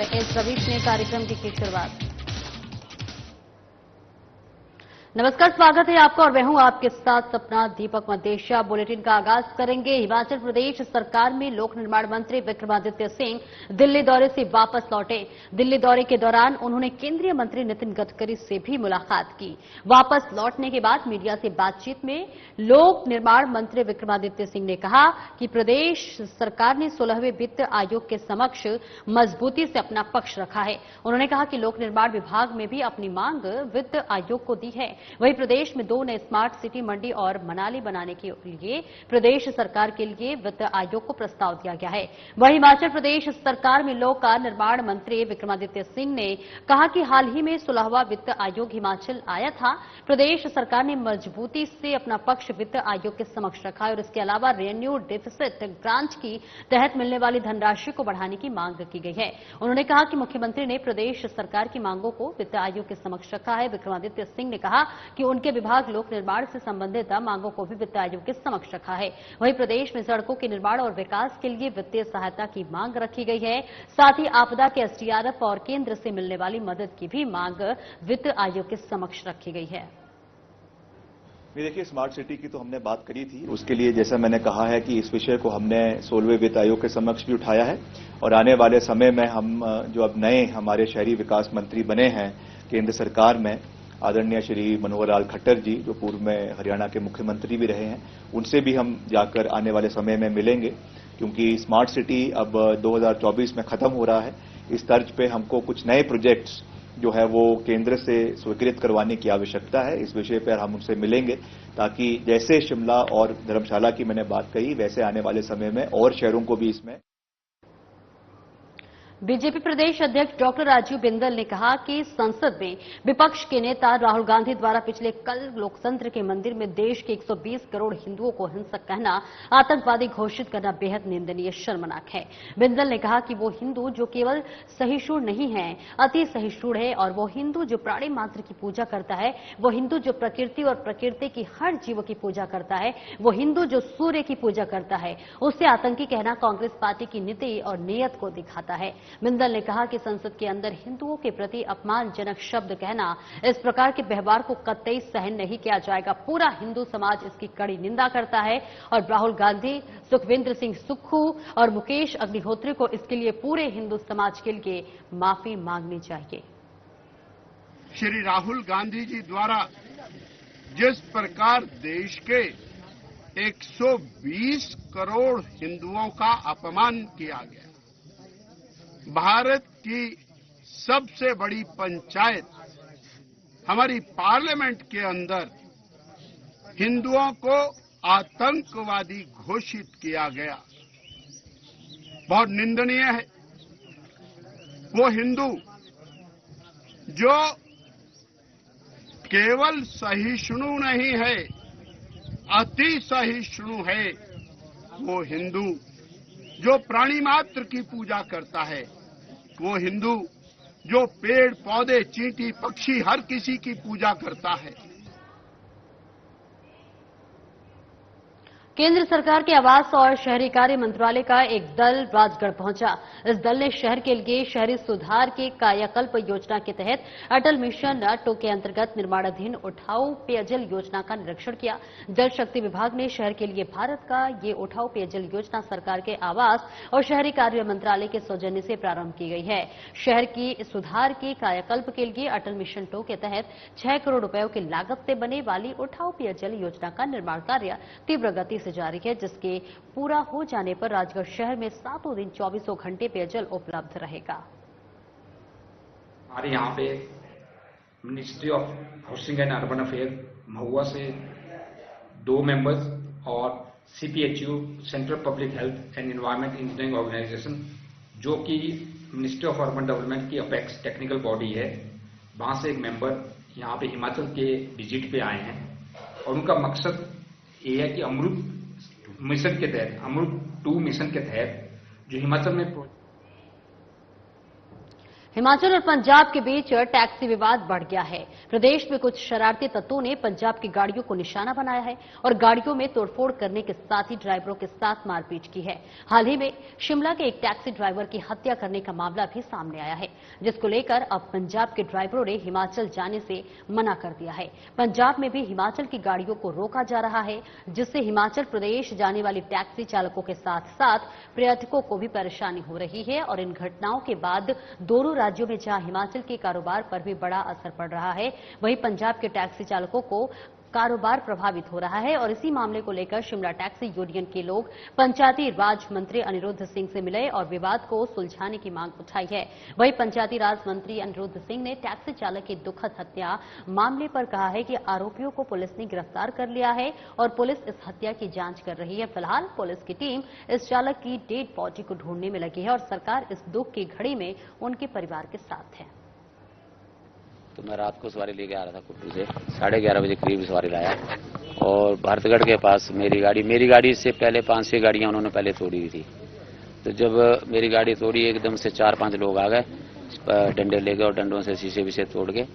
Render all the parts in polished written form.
S Ravish ने कार्यक्रम की शुरुआत। नमस्कार, स्वागत है आपका और मैं हूं आपके साथ सपना दीपक मदेशिया। बुलेटिन का आगाज करेंगे। हिमाचल प्रदेश सरकार में लोक निर्माण मंत्री विक्रमादित्य सिंह दिल्ली दौरे से वापस लौटे। दिल्ली दौरे के दौरान उन्होंने केंद्रीय मंत्री नितिन गडकरी से भी मुलाकात की। वापस लौटने के बाद मीडिया से बातचीत में लोक निर्माण मंत्री विक्रमादित्य सिंह ने कहा कि प्रदेश सरकार ने 16वें वित्त आयोग के समक्ष मजबूती से अपना पक्ष रखा है। उन्होंने कहा कि लोक निर्माण विभाग में भी अपनी मांग वित्त आयोग को दी है। वहीं प्रदेश में 2 नए स्मार्ट सिटी मंडी और मनाली बनाने के लिए प्रदेश सरकार के लिए वित्त आयोग को प्रस्ताव दिया गया है। वहीं हिमाचल प्रदेश सरकार में लोक निर्माण मंत्री विक्रमादित्य सिंह ने कहा कि हाल ही में 16वां वित्त आयोग हिमाचल आया था। प्रदेश सरकार ने मजबूती से अपना पक्ष वित्त आयोग के समक्ष रखा है और इसके अलावा रेवेन्यू डेफिसिट ग्रांट की तहत मिलने वाली धनराशि को बढ़ाने की मांग की गई है। उन्होंने कहा कि मुख्यमंत्री ने प्रदेश सरकार की मांगों को वित्त आयोग के समक्ष रखा है। विक्रमादित्य सिंह ने कहा कि उनके विभाग लोक निर्माण से संबंधित मांगों को भी वित्त आयोग के समक्ष रखा है। वहीं प्रदेश में सड़कों के निर्माण और विकास के लिए वित्तीय सहायता की मांग रखी गई है। साथ ही आपदा के एसडीआरएफ और केंद्र से मिलने वाली मदद की भी मांग वित्त आयोग के समक्ष रखी गई है। देखिए, स्मार्ट सिटी की तो हमने बात करी थी। उसके लिए जैसा मैंने कहा है कि इस विषय को हमने 16वें वित्त आयोग के समक्ष भी उठाया है और आने वाले समय में हम जो अब नए हमारे शहरी विकास मंत्री बने हैं केंद्र सरकार में, आदरणीय श्री मनोहर लाल खट्टर जी, जो पूर्व में हरियाणा के मुख्यमंत्री भी रहे हैं, उनसे भी हम जाकर आने वाले समय में मिलेंगे, क्योंकि स्मार्ट सिटी अब 2024 में खत्म हो रहा है। इस तर्ज पे हमको कुछ नए प्रोजेक्ट्स जो है वो केंद्र से स्वीकृत करवाने की आवश्यकता है। इस विषय पर हम उनसे मिलेंगे ताकि जैसे शिमला और धर्मशाला की मैंने बात कही, वैसे आने वाले समय में और शहरों को भी इसमें। बीजेपी प्रदेश अध्यक्ष डॉक्टर राजीव बिंदल ने कहा कि संसद में विपक्ष के नेता राहुल गांधी द्वारा पिछले कल लोकतंत्र के मंदिर में देश के 120 करोड़ हिंदुओं को हिंसक कहना, आतंकवादी घोषित करना बेहद निंदनीय, शर्मनाक है। बिंदल ने कहा कि वो हिंदू जो केवल सहिष्णु नहीं है, अति सहिष्णु है, और वो हिंदू जो प्राणी मात्र की पूजा करता है, वो हिंदू जो प्रकृति और प्रकृति की हर जीव की पूजा करता है, वो हिंदू जो सूर्य की पूजा करता है, उसे आतंकी कहना कांग्रेस पार्टी की नीति और नीयत को दिखाता है। बिंदल ने कहा कि संसद के अंदर हिंदुओं के प्रति अपमानजनक शब्द कहना, इस प्रकार के व्यवहार को कतई सहन नहीं किया जाएगा। पूरा हिंदू समाज इसकी कड़ी निंदा करता है और राहुल गांधी, सुखविंदर सिंह सुक्खू और मुकेश अग्निहोत्री को इसके लिए पूरे हिंदू समाज के लिए माफी मांगनी चाहिए। श्री राहुल गांधी जी द्वारा जिस प्रकार देश के 120 करोड़ हिंदुओं का अपमान किया गया, भारत की सबसे बड़ी पंचायत हमारी पार्लियामेंट के अंदर हिंदुओं को आतंकवादी घोषित किया गया, बहुत निंदनीय है। वो हिंदू जो केवल सहिष्णु नहीं है, अति सहिष्णु है, वो हिंदू जो प्राणी मात्र की पूजा करता है, वो हिंदू जो पेड़ पौधे चींटी पक्षी हर किसी की पूजा करता है। केंद्र सरकार के आवास और शहरी कार्य मंत्रालय का एक दल राजगढ़ पहुंचा। इस दल ने शहर के लिए शहरी सुधार के कायाकल्प योजना के तहत अटल मिशन 2 के अंतर्गत निर्माणाधीन उठाऊ पेयजल योजना का निरीक्षण किया। जल शक्ति विभाग ने शहर के लिए भारत का ये उठाऊ पेयजल योजना सरकार के आवास और शहरी कार्य मंत्रालय के सौजन्य से प्रारंभ की गई है। शहर की सुधार के कायाकल्प के लिए अटल मिशन 2 के तहत 6 करोड़ रुपयों की लागत से बने वाली उठाऊ पेयजल योजना का निर्माण कार्य तीव्र गति से जारी है, जिसके पूरा हो जाने पर राजगढ़ शहर में 7 दिन 24 घंटे पेयजल उपलब्ध रहेगा। हमारे यहाँ पे ministry of housing and urban affair MoHUA से 2 मेंबर्स और CPHU central public health and environment engineering organisation, जो कि मिनिस्ट्री ऑफ अर्बन डेवलपमेंट की अपेक्स टेक्निकल बॉडी है, वहां से एक मेंबर यहाँ पे हिमाचल के विजिट पे आए हैं और उनका मकसद ये है कि अमृत मिशन के तहत, अमृत 2 मिशन के तहत जो हिमाचल में हिमाचल और पंजाब के बीच टैक्सी विवाद बढ़ गया है। प्रदेश में कुछ शरारती तत्वों ने पंजाब की गाड़ियों को निशाना बनाया है और गाड़ियों में तोड़फोड़ करने के साथ ही ड्राइवरों के साथ मारपीट की है। हाल ही में शिमला के एक टैक्सी ड्राइवर की हत्या करने का मामला भी सामने आया है, जिसको लेकर अब पंजाब के ड्राइवरों ने हिमाचल जाने से मना कर दिया है। पंजाब में भी हिमाचल की गाड़ियों को रोका जा रहा है, जिससे हिमाचल प्रदेश जाने वाली टैक्सी चालकों के साथ साथ पर्यटकों को भी परेशानी हो रही है। और इन घटनाओं के बाद दोनों राज्यों में जहां हिमाचल के कारोबार पर भी बड़ा असर पड़ रहा है, वहीं पंजाब के टैक्सी चालकों को कारोबार प्रभावित हो रहा है। और इसी मामले को लेकर शिमला टैक्सी यूनियन के लोग पंचायती राज मंत्री अनिरुद्ध सिंह से मिले और विवाद को सुलझाने की मांग उठाई है। वहीं पंचायती राज मंत्री अनिरुद्ध सिंह ने टैक्सी चालक की दुखद हत्या मामले पर कहा है कि आरोपियों को पुलिस ने गिरफ्तार कर लिया है और पुलिस इस हत्या की जांच कर रही है। फिलहाल पुलिस की टीम इस चालक की डेड बॉडी को ढूंढने में लगी है और सरकार इस दुख की घड़ी में उनके परिवार के साथ है। तो मैं रात को सवारी लेके आ रहा था कुट्टू से, 11:30 बजे करीब सवारी लाया और भरतगढ़ के पास मेरी गाड़ी से पहले 5-6 गाड़ियां उन्होंने पहले तोड़ी हुई थी। तो जब मेरी गाड़ी तोड़ी एकदम से 4-5 लोग आ गए, डंडे ले गए और डंडों से शीशे विशे तोड़ गए।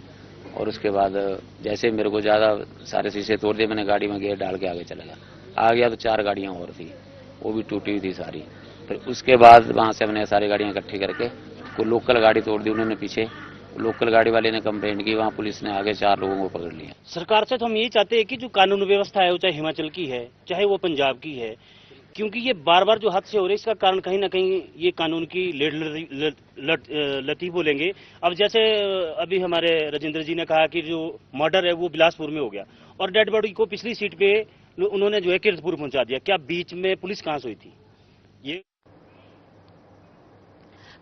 और उसके बाद जैसे मेरे को ज्यादा सारे शीशे तोड़ दिए, मैंने गाड़ी में गियर डाल के आगे चला गया। आ गया तो 4 गाड़ियां और थी, वो भी टूटी हुई थी सारी। फिर उसके बाद वहां से हमने सारी गाड़ियां इकट्ठी करके कोई लोकल गाड़ी तोड़ दी उन्होंने पीछे। लोकल गाड़ी वाले ने कंप्लेंट की, वहां पुलिस ने आगे 4 लोगों को पकड़ लिया। सरकार से तो हम यही चाहते हैं कि जो कानून व्यवस्था है, वो चाहे हिमाचल की है चाहे वो पंजाब की है, क्योंकि ये बार बार जो हादसे हो रहे हैं इसका कारण कहीं ना कहीं ये कानून की लती बोलेंगे। अब जैसे अभी हमारे राजेंद्र जी ने कहा कि जो मर्डर है वो बिलासपुर में हो गया और डेड बॉडी को पिछली सीट पे उन्होंने जो है कीरतपुर पहुंचा दिया। क्या बीच में पुलिस कहां सोई थी? ये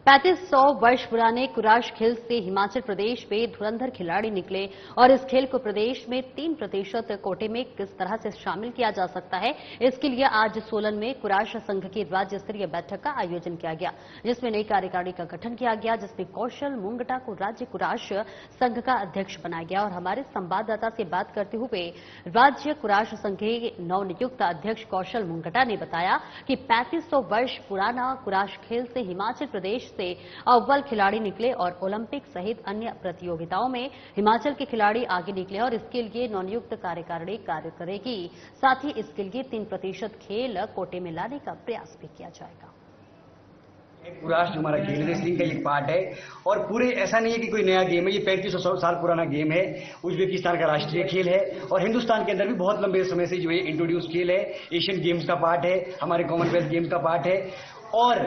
3500 वर्ष पुराने कुराश खेल से हिमाचल प्रदेश में धुरंधर खिलाड़ी निकले और इस खेल को प्रदेश में 3% कोटे में किस तरह से शामिल किया जा सकता है, इसके लिए आज सोलन में कुराश संघ की राज्य स्तरीय बैठक का आयोजन किया गया, जिसमें नई कार्यकारिणी का गठन किया गया, जिसमें कौशल मुंगटा को राज्य कुराश संघ का अध्यक्ष बनाया गया। और हमारे संवाददाता से बात करते हुए राज्य कुराश संघ के नवनियुक्त अध्यक्ष कौशल मुंगटा ने बताया कि 3500 वर्ष पुराना कुराश खेल से हिमाचल प्रदेश से अव्वल खिलाड़ी निकले और ओलंपिक सहित अन्य प्रतियोगिताओं में हिमाचल के खिलाड़ी आगे निकले और इसके लिए नवनियुक्त कार्यकारिणी कार्य करेगी। साथ ही इसके लिए 3% खेल कोटे में लाने का प्रयास भी किया जाएगा। कुराश जो हमारा खेल रेसलिंग का एक पार्ट है और पूरे ऐसा नहीं है कि कोई नया गेम है, ये 3500 साल पुराना गेम है। उज्बेकिस्तान का राष्ट्रीय खेल है और हिंदुस्तान के अंदर भी बहुत लंबे समय से जो है इंट्रोड्यूस खेल है। एशियन गेम्स का पार्ट है, हमारे कॉमनवेल्थ गेम्स का पार्ट है। और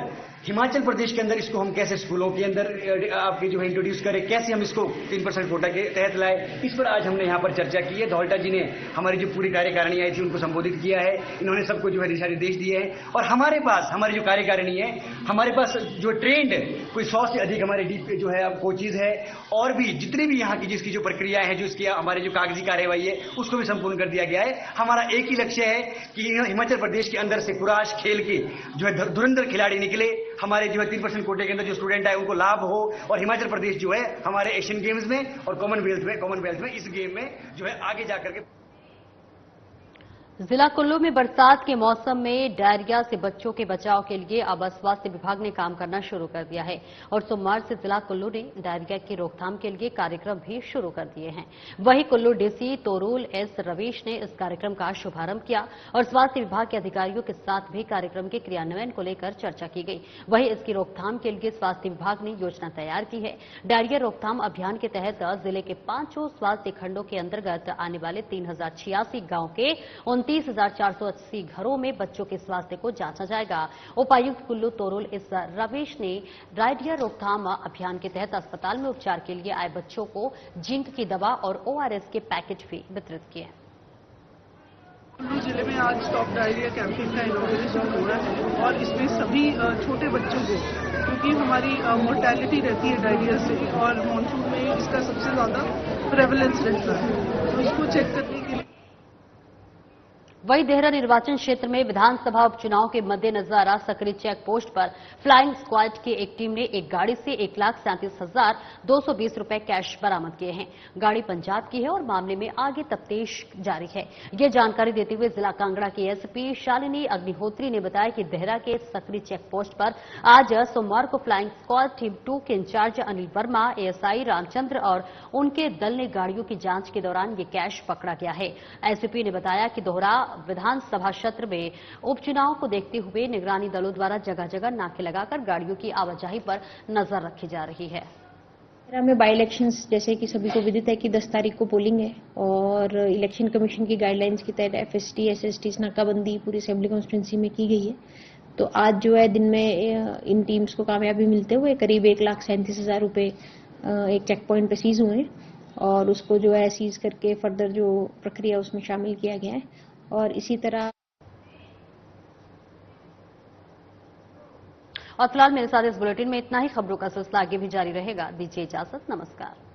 हिमाचल प्रदेश के अंदर इसको हम कैसे स्कूलों के अंदर आपके जो है इंट्रोड्यूस करें, कैसे हम इसको 3% कोटा के तहत लाए, इस पर आज हमने यहाँ पर चर्चा की है। धौल्टा जी ने हमारी जो पूरी कार्यकारिणी आई थी उनको संबोधित किया है, इन्होंने सबको जो है दिशा निर्देश दिए हैं। और हमारे पास हमारी जो कार्यकारिणी है, हमारे पास जो ट्रेंड कोई 100 से अधिक हमारे डीप जो है कोचेज है और भी जितनी भी यहाँ की जिसकी जो प्रक्रिया है, जो इसकी हमारे जो कागजी कार्यवाही है उसको भी संपूर्ण कर दिया गया है। हमारा एक ही लक्ष्य है कि हिमाचल प्रदेश के अंदर से कुराश खेल के जो है धुरंधर खिलाड़ी निकले, हमारे जो है 3% कोटे के अंदर जो स्टूडेंट है उनको लाभ हो और हिमाचल प्रदेश जो है हमारे एशियन गेम्स में और कॉमनवेल्थ में इस गेम में जो है आगे जाकर के। जिला कुल्लू में बरसात के मौसम में डायरिया से बच्चों के बचाव के लिए अब स्वास्थ्य विभाग ने काम करना शुरू कर दिया है और सोमवार से जिला कुल्लू ने डायरिया की रोकथाम के लिए कार्यक्रम भी शुरू कर दिए हैं। वहीं कुल्लू डीसी तोरूल एस रवीश ने इस कार्यक्रम का शुभारंभ किया और स्वास्थ्य विभाग के अधिकारियों के साथ भी कार्यक्रम के क्रियान्वयन को लेकर चर्चा की गई। वहीं इसकी रोकथाम के लिए स्वास्थ्य विभाग ने योजना तैयार की है। डायरिया रोकथाम अभियान के तहत जिले के 5 स्वास्थ्य खंडों के अंतर्गत आने वाले 3086 गांव के 29,480 घरों में बच्चों के स्वास्थ्य को जांचा जाएगा। उपायुक्त कुल्लू तोरूल इस रवीश ने डायरिया रोकथाम अभियान के तहत अस्पताल में उपचार के लिए आए बच्चों को जिंक की दवा और ORS के पैकेट भी वितरित किए। कुल्लू जिले में आज स्टॉप डायरिया कैंपेन का इनॉग्रेशन हो रहा है और इसमें सभी छोटे बच्चों को, क्योंकि हमारी मोर्टेलिटी रहती है डायरिया से और मॉनसून में इसका सबसे ज्यादा प्रेवलेंस रहता है, तो इसको चेक करने के लिए वही देहरा निर्वाचन क्षेत्र में विधानसभा उपचुनाव के मद्देनजर सकरी चेक पोस्ट पर फ्लाइंग स्क्वाड की एक टीम ने एक गाड़ी से 1,37,220 रुपए कैश बरामद किए हैं। गाड़ी पंजाब की है और मामले में आगे तफ्तीश जारी है। ये जानकारी देते हुए जिला कांगड़ा की एसपी शालिनी अग्निहोत्री ने बताया कि देहरा के सकरी चेक पोस्ट पर आज सोमवार को फ्लाइंग स्क्वाड टीम 2 के इंचार्ज अनिल वर्मा, एएसआई रामचंद्र और उनके दल ने गाड़ियों की जांच के दौरान ये कैश पकड़ा गया है। एसपी ने बताया कि दोहरा विधानसभा क्षेत्र में उपचुनाव को देखते हुए निगरानी दलों द्वारा जगह जगह नाके लगाकर गाड़ियों की आवाजाही पर नजर रखी जा रही है। में बाई इलेक्शंस जैसे कि सभी को विदित है कि 10 तारीख को पोलिंग है और इलेक्शन कमीशन की गाइडलाइंस के तहत एफएसटी, एसएसटी नाकाबंदी पूरी असेंबली कॉन्स्टिट्यूंसी में की गई है। तो आज जो है दिन में इन टीम्स को कामयाबी मिलते हुए करीब 1,37,000 रुपए एक चेक पॉइंट पे सीज हुए हैं और उसको जो है सीज करके फर्दर जो प्रक्रिया उसमें शामिल किया गया है। और इसी तरह और फिलहाल मेरे साथ इस बुलेटिन में इतना ही। खबरों का सिलसिला आगे भी जारी रहेगा। दीजिए इजाजत, नमस्कार।